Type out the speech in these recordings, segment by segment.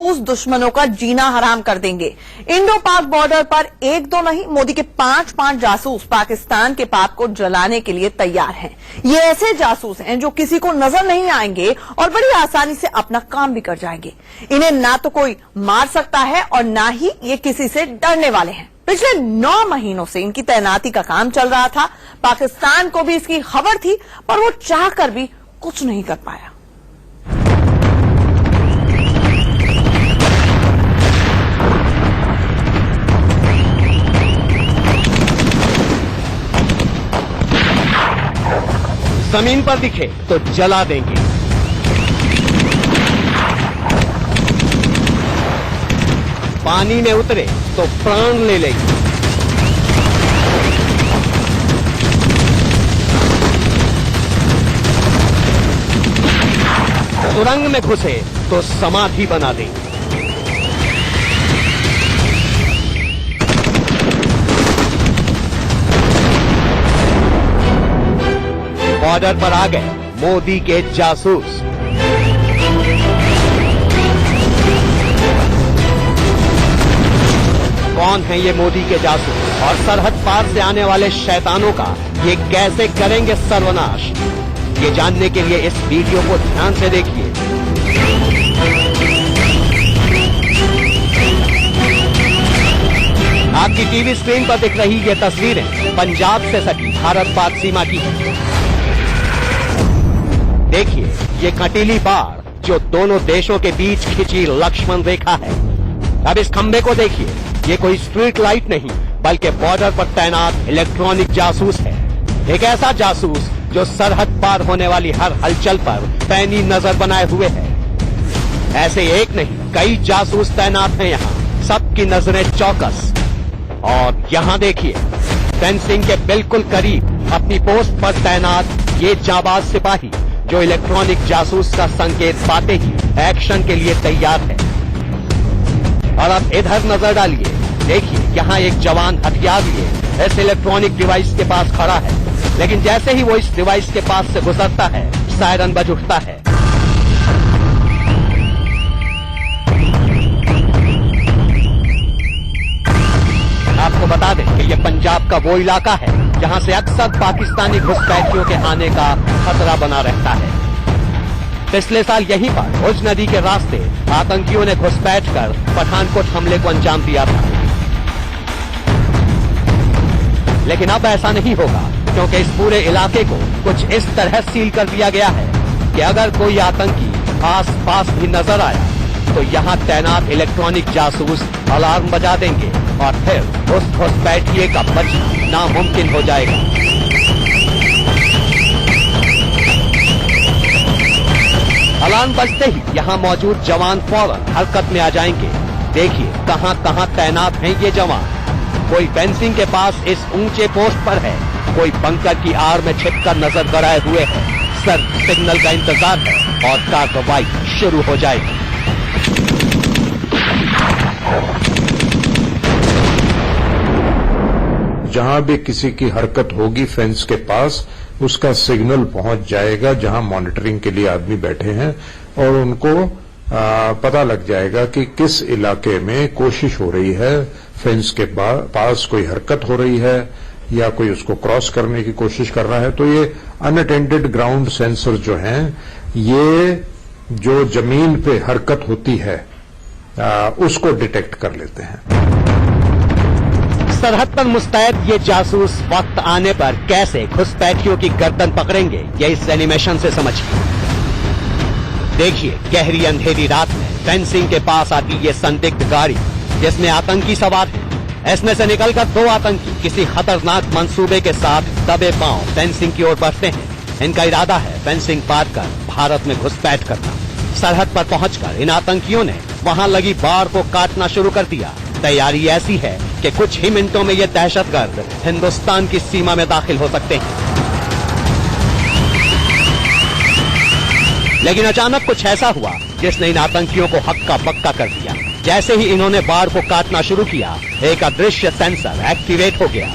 जासूस दुश्मनों का जीना हराम कर देंगे। इंडो पाक बॉर्डर पर एक दो नहीं, मोदी के 5 जासूस पाकिस्तान के पाप को जलाने के लिए तैयार हैं। ये ऐसे जासूस हैं जो किसी को नजर नहीं आएंगे और बड़ी आसानी से अपना काम भी कर जाएंगे। इन्हें ना तो कोई मार सकता है और ना ही ये किसी से डरने वाले हैं। पिछले 9 महीनों से इनकी तैनाती का काम चल रहा था। पाकिस्तान को भी इसकी खबर थी, पर वो चाहकर भी कुछ नहीं कर पाया। जमीन पर दिखे तो जला देंगे, पानी में उतरे तो प्राण ले लेंगे, सुरंग में घुसे तो समाधि बना देंगे। बॉर्डर पर आ गए मोदी के जासूस। कौन है ये मोदी के जासूस और सरहद पार से आने वाले शैतानों का ये कैसे करेंगे सर्वनाश? ये जानने के लिए इस वीडियो को ध्यान से देखिए। आपकी टीवी स्क्रीन पर दिख रही ये तस्वीरें पंजाब से सटी भारत पाक सीमा की हैं। देखिए ये कटीली बाड़ जो दोनों देशों के बीच खिंची लक्ष्मण रेखा है। अब इस खंबे को देखिए, ये कोई स्ट्रीट लाइट नहीं बल्कि बॉर्डर पर तैनात इलेक्ट्रॉनिक जासूस है। एक ऐसा जासूस जो सरहद पार होने वाली हर हलचल पर पैनी नजर बनाए हुए है। ऐसे एक नहीं कई जासूस तैनात हैं यहाँ, सबकी नजरें चौकस। और यहाँ देखिए फेंसिंग के बिल्कुल करीब अपनी पोस्ट पर तैनात ये जाबाज सिपाही जो इलेक्ट्रॉनिक जासूस का संकेत पाते ही एक्शन के लिए तैयार है। और अब इधर नजर डालिए, देखिए यहाँ एक जवान हथियार लिए इस इलेक्ट्रॉनिक डिवाइस के पास खड़ा है, लेकिन जैसे ही वो इस डिवाइस के पास से गुजरता है सायरन बज उठता है। आपको बता दें कि ये पंजाब का वो इलाका है जहां से अक्सर पाकिस्तानी घुसपैठियों के आने का खतरा बना रहता है। पिछले साल यहीं पर उज नदी के रास्ते आतंकियों ने घुसपैठ कर पठानकोट हमले को अंजाम दिया था। लेकिन अब ऐसा नहीं होगा, क्योंकि इस पूरे इलाके को कुछ इस तरह सील कर दिया गया है कि अगर कोई आतंकी आस पास भी नजर आया तो यहाँ तैनात इलेक्ट्रॉनिक जासूस अलार्म बजा देंगे और फिर उस घुसपैठिए का बचना नामुमकिन हो जाएगा। अलार्म बजते ही यहाँ मौजूद जवान फौरन हरकत में आ जाएंगे। देखिए कहाँ कहाँ तैनात हैं ये जवान। कोई फेंसिंग के पास इस ऊंचे पोस्ट पर है, कोई बंकर की आड़ में छिपकर नजर गड़ाए हुए है। सर सिग्नल का इंतजार है और कार्रवाई शुरू हो जाएगी। जहां भी किसी की हरकत होगी फेंस के पास, उसका सिग्नल पहुंच जाएगा जहां मॉनिटरिंग के लिए आदमी बैठे हैं और उनको पता लग जाएगा कि किस इलाके में कोशिश हो रही है, फेंस के पास कोई हरकत हो रही है या कोई उसको क्रॉस करने की कोशिश कर रहा है। तो ये अनअटेंडेड ग्राउंड सेंसर जो हैं, ये जो जमीन पे हरकत होती है उसको डिटेक्ट कर लेते हैं। सरहद पर मुस्तैद ये जासूस वक्त आने पर कैसे घुसपैठियों की गर्दन पकड़ेंगे, ये इस एनिमेशन से समझिए। देखिए गहरी अंधेरी रात में फेंसिंग के पास आती ये संदिग्ध गाड़ी जिसमें आतंकी सवार है। इसमें से निकलकर 2 आतंकी किसी खतरनाक मंसूबे के साथ दबे पांव फेंसिंग की ओर बढ़ते हैं। इनका इरादा है फेंसिंग पार कर भारत में घुसपैठ करना। सरहद पर पहुंचकर इन आतंकियों ने वहां लगी बाड़ को काटना शुरू कर दिया। तैयारी ऐसी है कि कुछ ही मिनटों में ये दहशतगर्द हिंदुस्तान की सीमा में दाखिल हो सकते हैं। लेकिन अचानक कुछ ऐसा हुआ जिसने इन आतंकियों को हक्का बक्का कर दिया। जैसे ही इन्होंने बाड़ को काटना शुरू किया, एक अदृश्य सेंसर एक्टिवेट हो गया।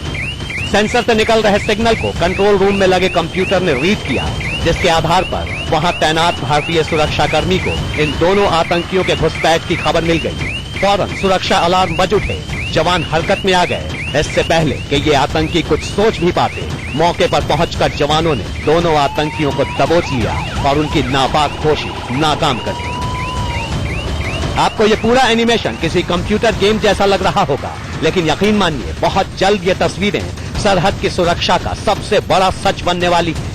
सेंसर से निकल रहे सिग्नल को कंट्रोल रूम में लगे कंप्यूटर ने रीड किया जिसके आधार पर वहां तैनात भारतीय सुरक्षाकर्मी को इन दोनों आतंकियों के घुसपैठ की खबर मिल गई। फौरन सुरक्षा अलार्म बज उठे, जवान हरकत में आ गए। इससे पहले कि ये आतंकी कुछ सोच भी पाते, मौके पर पहुंचकर जवानों ने दोनों आतंकियों को दबोच लिया और उनकी नापाक कोशिश नाकाम कर दी। आपको ये पूरा एनिमेशन किसी कंप्यूटर गेम जैसा लग रहा होगा, लेकिन यकीन मानिए बहुत जल्द ये तस्वीरें सरहद की सुरक्षा का सबसे बड़ा सच बनने वाली है।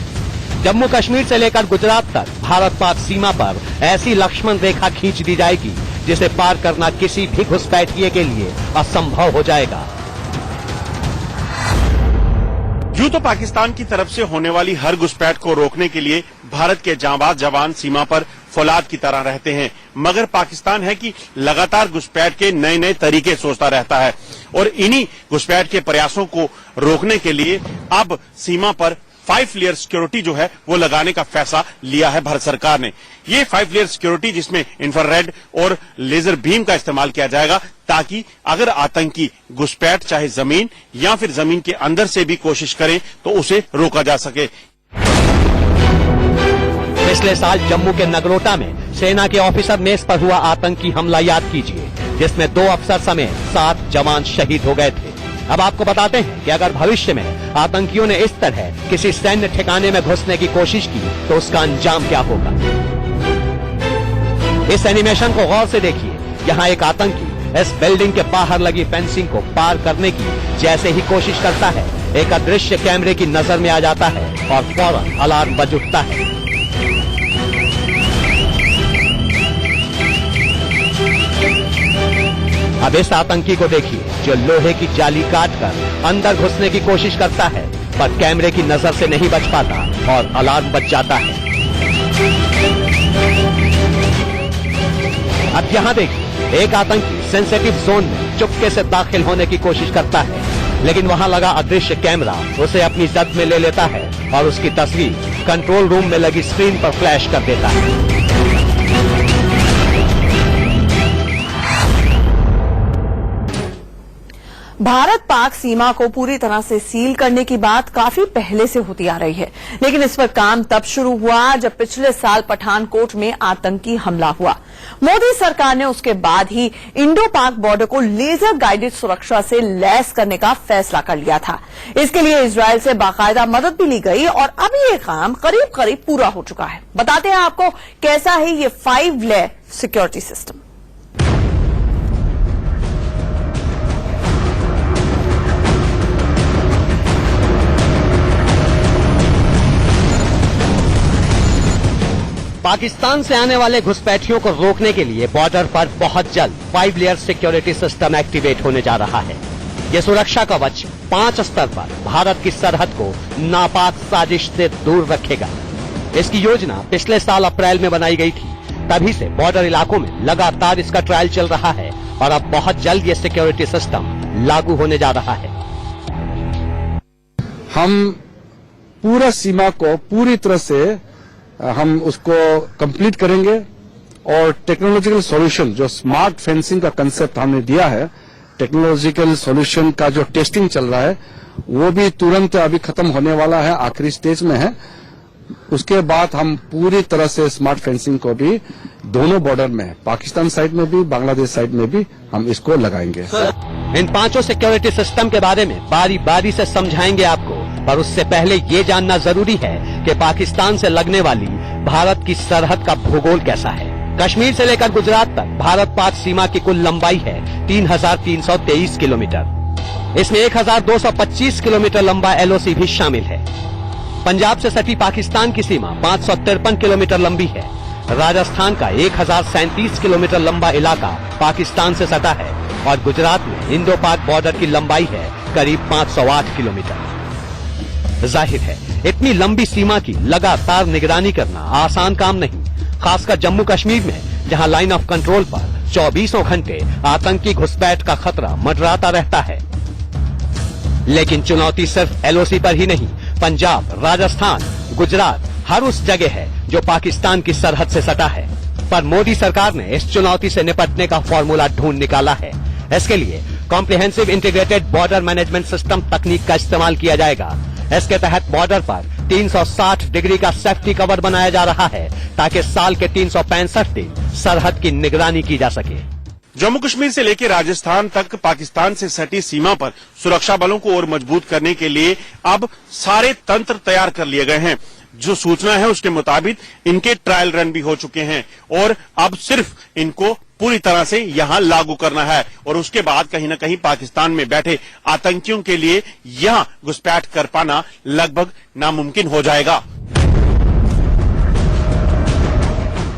जम्मू कश्मीर से लेकर गुजरात तक भारत पाक सीमा पर ऐसी लक्ष्मण रेखा खींच दी जाएगी जिसे पार करना किसी भी घुसपैठिए के लिए असंभव हो जाएगा। यूं तो पाकिस्तान की तरफ से होने वाली हर घुसपैठ को रोकने के लिए भारत के जांबाज जवान सीमा पर फौलाद की तरह रहते हैं, मगर पाकिस्तान है कि लगातार घुसपैठ के नए नए तरीके सोचता रहता है और इन्हीं घुसपैठ के प्रयासों को रोकने के लिए अब सीमा पर 5 लेयर सिक्योरिटी जो है वो लगाने का फैसला लिया है भारत सरकार ने। ये 5 लेयर सिक्योरिटी जिसमें इंफ्रारेड और लेजर बीम का इस्तेमाल किया जाएगा, ताकि अगर आतंकी घुसपैठ चाहे जमीन या फिर जमीन के अंदर से भी कोशिश करें तो उसे रोका जा सके। पिछले साल जम्मू के नगरोटा में सेना के ऑफिसर मेस पर हुआ आतंकी हमला याद कीजिए, जिसमें 2 अफसर समेत 7 जवान शहीद हो गए थे। अब आपको बताते हैं कि अगर भविष्य में आतंकियों ने इस तरह किसी सैन्य ठिकाने में घुसने की कोशिश की तो उसका अंजाम क्या होगा। इस एनिमेशन को गौर से देखिए। यहाँ एक आतंकी इस बिल्डिंग के बाहर लगी फेंसिंग को पार करने की जैसे ही कोशिश करता है, एक अदृश्य कैमरे की नजर में आ जाता है और फौरन अलार्म बज उठता है। अब इस आतंकी को देखिए जो लोहे की जाली काटकर अंदर घुसने की कोशिश करता है, पर कैमरे की नजर से नहीं बच पाता और अलार्म बज जाता है। अब यहाँ देखिए एक आतंकी सेंसिटिव जोन में चुपके से दाखिल होने की कोशिश करता है, लेकिन वहाँ लगा अदृश्य कैमरा उसे अपनी जद में ले लेता है और उसकी तस्वीर कंट्रोल रूम में लगी स्क्रीन पर फ्लैश कर देता है। भारत पाक सीमा को पूरी तरह से सील करने की बात काफी पहले से होती आ रही है, लेकिन इस पर काम तब शुरू हुआ जब पिछले साल पठानकोट में आतंकी हमला हुआ। मोदी सरकार ने उसके बाद ही इंडो पाक बॉर्डर को लेजर गाइडेड सुरक्षा से लैस करने का फैसला कर लिया था। इसके लिए इजरायल से बाकायदा मदद भी ली गई और अब ये काम करीब करीब पूरा हो चुका है। बताते हैं आपको कैसा है ये 5 लेयर सिक्योरिटी सिस्टम। पाकिस्तान से आने वाले घुसपैठियों को रोकने के लिए बॉर्डर पर बहुत जल्द 5 लेयर सिक्योरिटी सिस्टम एक्टिवेट होने जा रहा है। ये सुरक्षा कवच 5 स्तर पर भारत की सरहद को नापाक साजिश से दूर रखेगा। इसकी योजना पिछले साल अप्रैल में बनाई गई थी, तभी से बॉर्डर इलाकों में लगातार इसका ट्रायल चल रहा है और अब बहुत जल्द ये सिक्योरिटी सिस्टम लागू होने जा रहा है। हम पूरा सीमा को पूरी तरह से हम उसको कंप्लीट करेंगे और टेक्नोलॉजिकल सॉल्यूशन जो स्मार्ट फेंसिंग का कंसेप्ट हमने दिया है, टेक्नोलॉजिकल सॉल्यूशन का जो टेस्टिंग चल रहा है वो भी तुरंत अभी खत्म होने वाला है, आखिरी स्टेज में है। उसके बाद हम पूरी तरह से स्मार्ट फेंसिंग को भी दोनों बॉर्डर में, पाकिस्तान साइड में भी बांग्लादेश साइड में भी हम इसको लगाएंगे। इन 5 सिक्योरिटी सिस्टम के बारे में बारी बारी से समझाएंगे आपको, पर उससे पहले ये जानना जरूरी है कि पाकिस्तान से लगने वाली भारत की सरहद का भूगोल कैसा है। कश्मीर से लेकर गुजरात तक भारत पाक सीमा की कुल लंबाई है 3,323 किलोमीटर। इसमें 1,225 किलोमीटर लंबा LOC भी शामिल है। पंजाब से सटी पाकिस्तान की सीमा 553 किलोमीटर लंबी है। राजस्थान का 1,037 किलोमीटर लंबा इलाका पाकिस्तान से सटा है और गुजरात में इंडो पाक बॉर्डर की लंबाई है करीब 508 किलोमीटर। जाहिर है इतनी लंबी सीमा की लगातार निगरानी करना आसान काम नहीं, खासकर जम्मू कश्मीर में जहां लाइन ऑफ कंट्रोल पर 24 घंटे आतंकी घुसपैठ का खतरा मंडराता रहता है। लेकिन चुनौती सिर्फ LOC पर ही नहीं, पंजाब, राजस्थान, गुजरात हर उस जगह है जो पाकिस्तान की सरहद से सटा है। पर मोदी सरकार ने इस चुनौती से निपटने का फॉर्मूला ढूंढ निकाला है। इसके लिए comprehensive integrated border management system तकनीक का इस्तेमाल किया जाएगा। इसके तहत बॉर्डर पर 360 डिग्री का सेफ्टी कवर बनाया जा रहा है ताकि साल के 365 दिन सरहद की निगरानी की जा सके। जम्मू कश्मीर से लेकर राजस्थान तक पाकिस्तान से सटी सीमा पर सुरक्षा बलों को और मजबूत करने के लिए अब सारे तंत्र तैयार कर लिए गए हैं। जो सूचना है उसके मुताबिक इनके ट्रायल रन भी हो चुके हैं और अब सिर्फ इनको पूरी तरह से यहां लागू करना है और उसके बाद कहीं न कहीं पाकिस्तान में बैठे आतंकियों के लिए यहां घुसपैठ कर पाना लगभग नामुमकिन हो जाएगा।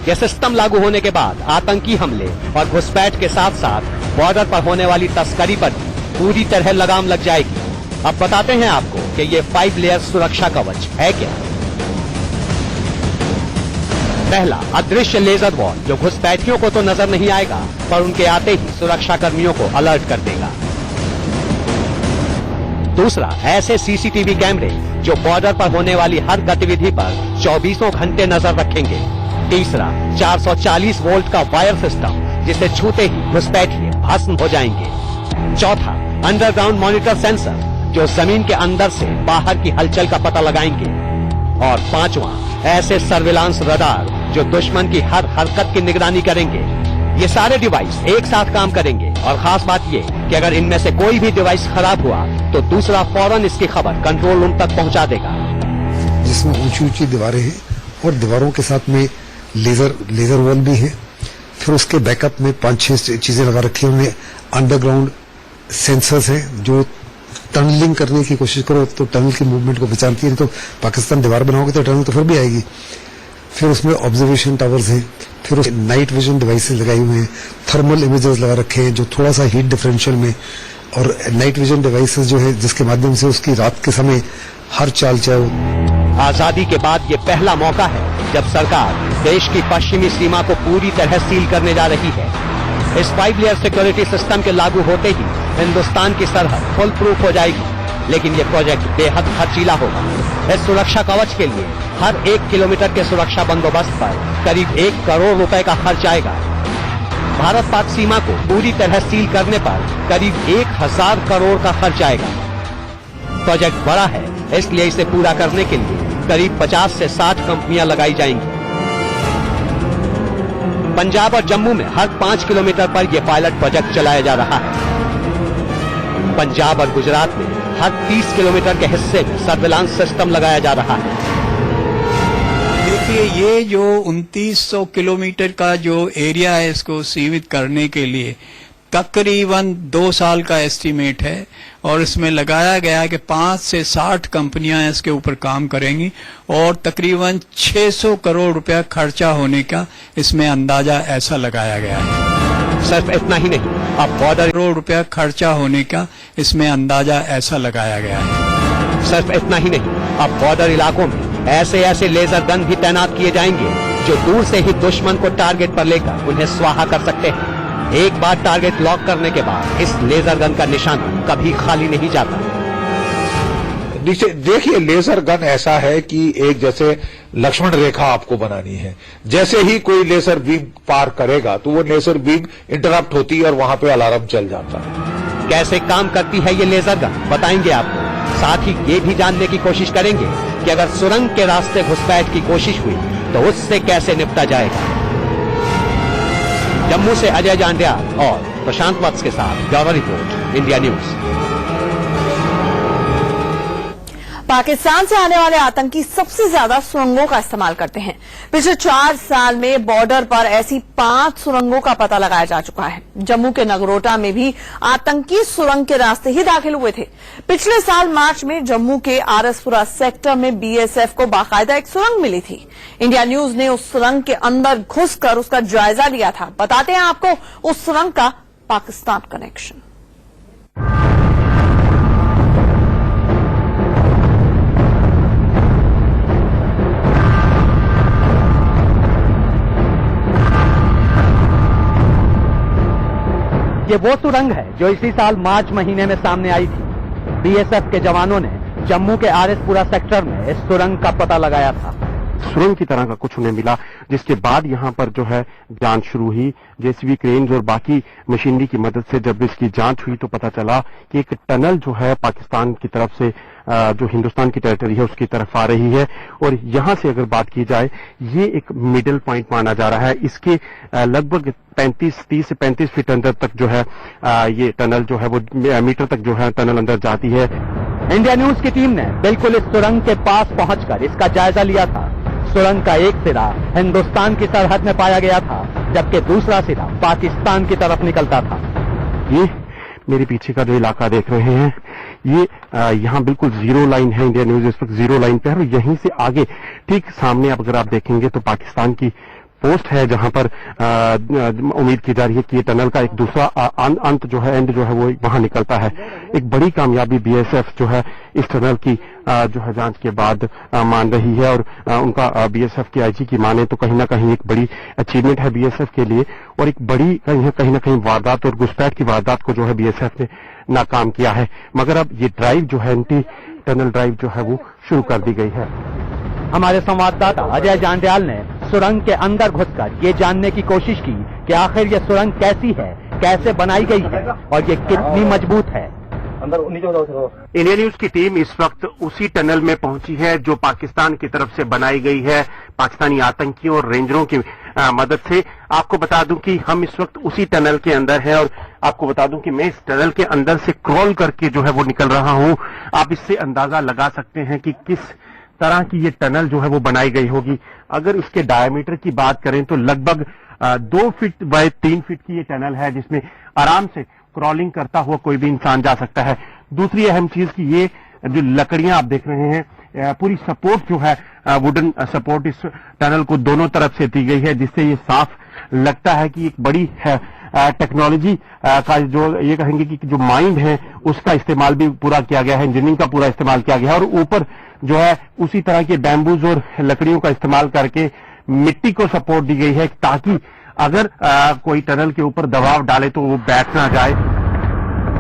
यह सिस्टम लागू होने के बाद आतंकी हमले और घुसपैठ के साथ साथ बॉर्डर पर होने वाली तस्करी पर पूरी तरह लगाम लग जाएगी। अब बताते हैं आपको कि ये 5 लेयर सुरक्षा कवच है क्या। पहला, अदृश्य लेजर वॉल जो घुसपैठियों को तो नजर नहीं आएगा पर उनके आते ही सुरक्षा कर्मियों को अलर्ट कर देगा। दूसरा, ऐसे सीसीटीवी कैमरे जो बॉर्डर पर होने वाली हर गतिविधि पर 24 घंटे नजर रखेंगे। तीसरा, 440 वोल्ट का वायर सिस्टम जिसे छूते ही घुसपैठिए भस्म हो जाएंगे। चौथा, अंडरग्राउंड मॉनिटर सेंसर जो जमीन के अंदर से बाहर की हलचल का पता लगाएंगे। और पांचवा, ऐसे सर्विलांस रडार जो दुश्मन की हर हरकत की निगरानी करेंगे। ये सारे डिवाइस एक साथ काम करेंगे और खास बात ये कि अगर इनमें से कोई भी डिवाइस खराब हुआ तो दूसरा फौरन इसकी खबर कंट्रोल रूम तक पहुंचा देगा। जिसमें ऊंची ऊंची दीवारें हैं और दीवारों के साथ में लेजर वॉल भी है। फिर उसके बैकअप में 5-6 चीजें लगा रखी हैं। उनमें अंडरग्राउंड सेंसर्स हैं जो टनलिंग करने की कोशिश करो तो टनल की मूवमेंट को पहचानती है। तो पाकिस्तान दीवार बनाओगे तो टनल तो फिर भी आएगी। फिर उसमें ऑब्जर्वेशन टावर्स हैं। फिर उस नाइट विजन डिवाइसेस लगाई हुए हैं। थर्मल इमेजेस लगा रखे हैं जो थोड़ा सा हीट डिफरेंशियल में, और नाइट विजन डिवाइसेस जो है जिसके माध्यम से उसकी रात के समय हर चाल चाल। आजादी के बाद ये पहला मौका है जब सरकार देश की पश्चिमी सीमा को पूरी तरह सील करने जा रही है। इस 5 लेयर सिक्योरिटी सिस्टम के लागू होते ही हिंदुस्तान की सरहद फुल प्रूफ हो जाएगी। लेकिन ये प्रोजेक्ट बेहद खर्चीला होगा। इस सुरक्षा कवच के लिए हर 1 किलोमीटर के सुरक्षा बंदोबस्त पर करीब 1 करोड़ रुपए का खर्च आएगा। भारत पाक सीमा को पूरी तरह सील करने पर करीब 1000 करोड़ का खर्च आएगा। प्रोजेक्ट बड़ा है, इसलिए इसे पूरा करने के लिए करीब 50 से 60 कंपनियां लगाई जाएंगी। पंजाब और जम्मू में हर 5 किलोमीटर पर यह पायलट प्रोजेक्ट चलाया जा रहा है। पंजाब और गुजरात में हर 30 किलोमीटर के हिस्से में सर्विलांस सिस्टम लगाया जा रहा है। देखिए, ये जो 2900 किलोमीटर का जो एरिया है इसको सीमित करने के लिए तकरीबन 2 साल का एस्टीमेट है और इसमें लगाया गया है कि 5 से 60 कंपनियां इसके ऊपर काम करेंगी और तकरीबन 600 करोड़ रुपया खर्चा होने का इसमें अंदाजा ऐसा लगाया गया है। सिर्फ इतना ही नहीं, अब बॉर्डर करोड़ रुपया खर्चा होने का इसमें अंदाजा ऐसा लगाया गया है। सिर्फ इतना ही नहीं, अब बॉर्डर इलाकों में ऐसे लेजर गन भी तैनात किए जाएंगे जो दूर से ही दुश्मन को टारगेट पर लेकर उन्हें स्वाहा कर सकते हैं। एक बार टारगेट लॉक करने के बाद इस लेजर गन का निशाना कभी खाली नहीं जाता। देखिए, लेजर गन ऐसा है कि एक जैसे लक्ष्मण रेखा आपको बनानी है। जैसे ही कोई लेजर बीम पार करेगा तो वो लेजर बीम इंटरप्ट होती है और वहां पे अलार्म चल जाता है। कैसे काम करती है ये लेजर गन बताएंगे आपको। साथ ही ये भी जानने की कोशिश करेंगे कि अगर सुरंग के रास्ते घुसपैठ की कोशिश हुई तो उससे कैसे निपटा जाएगा। जम्मू से अजय जांडियाल और प्रशांत वत्स के साथ bureau report, India news. Pakistan से आने वाले आतंकी सबसे ज्यादा सुरंगों का इस्तेमाल करते हैं। पिछले 4 साल में बॉर्डर पर ऐसी 5 सुरंगों का पता लगाया जा चुका है। जम्मू के नगरोटा में भी आतंकी सुरंग के रास्ते ही दाखिल हुए थे। पिछले साल मार्च में जम्मू के आरएसपुरा सेक्टर में बीएसएफ को बाकायदा एक सुरंग मिली थी। इंडिया न्यूज ने उस सुरंग के अंदर घुसकर उसका जायजा लिया था। बताते हैं आपको उस सुरंग का पाकिस्तान कनेक्शन। ये वो सुरंग है जो इसी साल मार्च महीने में सामने आई थी। बीएसएफ के जवानों ने जम्मू के आरएसपुरा सेक्टर में इस सुरंग का पता लगाया था। सुरंग की तरह का कुछ उन्हें मिला, जिसके बाद यहाँ पर जो है जांच शुरू हुई। जेसीबी क्रेन्स और बाकी मशीनरी की मदद से जब इसकी जांच हुई तो पता चला कि एक टनल जो है पाकिस्तान की तरफ से जो हिंदुस्तान की टेरिटरी है उसकी तरफ आ रही है। और यहां से अगर बात की जाए, ये एक मिडिल पॉइंट माना जा रहा है। इसके लगभग 30 से 35 फीट अंदर तक जो है ये टनल जो है वो मीटर तक जो है टनल अंदर जाती है। इंडिया न्यूज की टीम ने बिल्कुल इस सुरंग के पास पहुंचकर इसका जायजा लिया था। सुरंग का एक सिरा हिंदुस्तान की सरहद में पाया गया था, जबकि दूसरा सिरा पाकिस्तान की तरफ निकलता था। ये मेरे पीछे का जो इलाका देख रहे हैं, ये यहाँ बिल्कुल जीरो लाइन है। इंडिया न्यूज इस वक्त जीरो लाइन पे है और यहीं से आगे ठीक सामने अगर आप देखेंगे तो पाकिस्तान की पोस्ट है, जहां पर उम्मीद की जा रही है कि ये टनल का एक दूसरा अंत जो है, एंड जो है वो वहां निकलता है। एक बड़ी कामयाबी बीएसएफ जो है इस टनल की जो है जांच के बाद मान रही है। और उनका बीएसएफ के आईजी की माने तो कहीं ना कहीं एक बड़ी अचीवमेंट है बीएसएफ के लिए, और एक बड़ी कहीं ना कहीं वारदात और घुसपैठ की वारदात को जो है बीएसएफ ने नाकाम किया है। मगर अब ये ड्राइव जो है, एंटी टनल ड्राइव जो है वो शुरू कर दी गई है। हमारे संवाददाता अजय जांड्याल ने सुरंग के अंदर घुसकर ये जानने की कोशिश की कि आखिर ये सुरंग कैसी है, कैसे बनाई गई है और ये कितनी मजबूत है। इंडिया न्यूज की टीम इस वक्त उसी टनल में पहुंची है जो पाकिस्तान की तरफ से बनाई गई है, पाकिस्तानी आतंकियों और रेंजरों की मदद से। आपको बता दूं कि हम इस वक्त उसी टनल के अंदर हैं और आपको बता दूं कि मैं इस टनल के अंदर से क्रॉल करके जो है वो निकल रहा हूं। आप इससे अंदाजा लगा सकते हैं कि किस तरह की ये टनल जो है वो बनाई गई होगी। अगर इसके डायमीटर की बात करें तो लगभग 2 फीट बाय 3 फीट की ये टनल है, जिसमें आराम से क्रॉलिंग करता हुआ कोई भी इंसान जा सकता है। दूसरी अहम चीज की ये जो लकड़ियां आप देख रहे हैं, पूरी सपोर्ट जो है वुडन सपोर्ट इस टनल को दोनों तरफ से दी गई है, जिससे ये साफ लगता है कि एक बड़ी टेक्नोलॉजी का जो ये कहेंगे कि जो माइंड है उसका इस्तेमाल भी पूरा किया गया है, इंजीनियरिंग का पूरा इस्तेमाल किया गया है। और ऊपर जो है उसी तरह के बैम्बूज और लकड़ियों का इस्तेमाल करके मिट्टी को सपोर्ट दी गई है, ताकि अगर कोई टनल के ऊपर दबाव डाले तो वो बैठ ना जाए।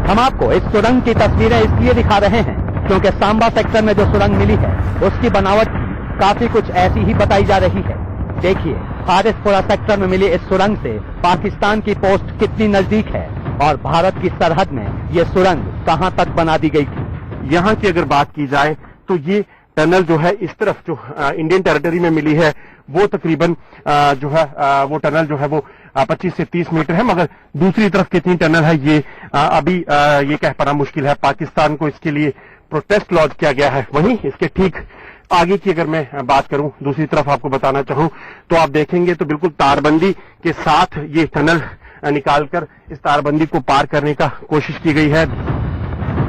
हम आपको इस सुरंग की तस्वीरें इसलिए दिखा रहे हैं क्योंकि सांबा सेक्टर में जो सुरंग मिली है उसकी बनावट काफी कुछ ऐसी ही बताई जा रही है। देखिए, हारिसपुरा सेक्टर में मिली इस सुरंग से पाकिस्तान की पोस्ट कितनी नजदीक है और भारत की सरहद में ये सुरंग कहां तक बना दी गई थी। यहाँ की अगर बात की जाए तो ये टनल जो है इस तरफ जो इंडियन टेरिटरी में मिली है वो तकरीबन जो है वो टनल जो है वो 25 से 30 मीटर है, मगर दूसरी तरफ कितनी टनल है ये अभी ये कह पाना मुश्किल है। पाकिस्तान को इसके लिए प्रोटेस्ट लॉन्च किया गया है। वहीं इसके ठीक आगे की अगर मैं बात करूं, दूसरी तरफ आपको बताना चाहूं तो आप देखेंगे तो बिल्कुल तारबंदी के साथ ये टनल निकालकर इस तारबंदी को पार करने का कोशिश की गई है।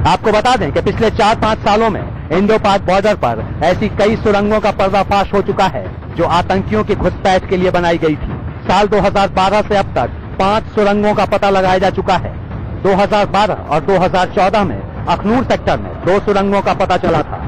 आपको बता दें कि पिछले 4-5 सालों में इंडो पाक बॉर्डर पर ऐसी कई सुरंगों का पर्दाफाश हो चुका है जो आतंकियों की घुसपैठ के लिए बनाई गई थी। साल 2012 से अब तक 5 सुरंगों का पता लगाया जा चुका है। 2012 और 2014 में अखनूर सेक्टर में 2 सुरंगों का पता चला था।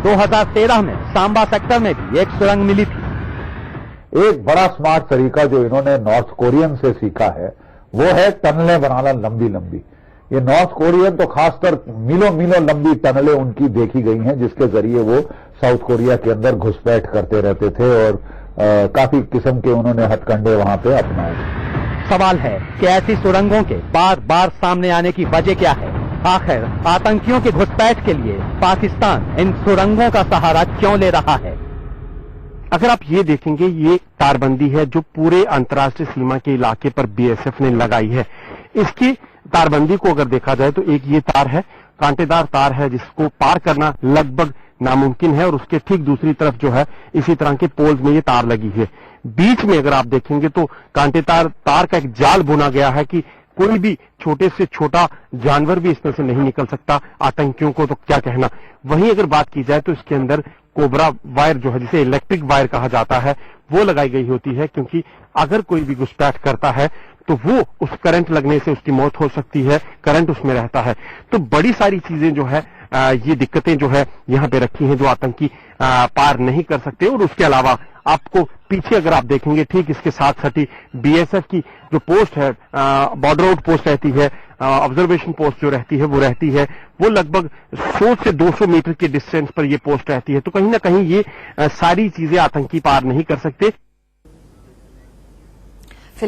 2013 में सांबा सेक्टर में भी एक सुरंग मिली थी। एक बड़ा स्मार्ट तरीका जो इन्होंने नॉर्थ कोरियन से सीखा है वो है टनलें बनाना लंबी लंबी। ये नॉर्थ कोरियन तो खासकर मीलों मीलों लंबी टनलें उनकी देखी गई हैं, जिसके जरिए वो साउथ कोरिया के अंदर घुसपैठ करते रहते थे और काफी किस्म के उन्होंने हथकंडे वहां पे अपनाए। सवाल है कि ऐसी सुरंगों के बार बार सामने आने की वजह क्या है? आखिर आतंकियों की घुसपैठ के लिए पाकिस्तान इन सुरंगों का सहारा क्यों ले रहा है? अगर आप ये देखेंगे, ये तारबंदी है जो पूरे अंतर्राष्ट्रीय सीमा के इलाके पर बीएसएफ ने लगाई है। इसकी तारबंदी को अगर देखा जाए तो एक ये तार है, कांटेदार तार है, जिसको पार करना लगभग नामुमकिन है, और उसके ठीक दूसरी तरफ जो है इसी तरह के पोल्स में ये तार लगी है। बीच में अगर आप देखेंगे तो कांटेदार तार का एक जाल बुना गया है कि कोई भी छोटे से छोटा जानवर भी इसमें से नहीं निकल सकता, आतंकियों को तो क्या कहना। वहीं अगर बात की जाए तो इसके अंदर कोबरा वायर जो है, जिसे इलेक्ट्रिक वायर कहा जाता है, वो लगाई गई होती है, क्योंकि अगर कोई भी घुसपैठ करता है तो वो उस करंट लगने से उसकी मौत हो सकती है, करंट उसमें रहता है। तो बड़ी सारी चीजें जो है ये दिक्कतें जो है यहाँ पे रखी हैं जो आतंकी पार नहीं कर सकते। और उसके अलावा आपको पीछे अगर आप देखेंगे ठीक इसके साथ सटी बीएसएफ की जो पोस्ट है, बॉर्डर आउट पोस्ट रहती है, ऑब्जर्वेशन पोस्ट जो रहती है वो लगभग 100 से 200 मीटर के डिस्टेंस पर ये पोस्ट रहती है। तो कहीं ना कहीं ये सारी चीजें आतंकी पार नहीं कर सकते।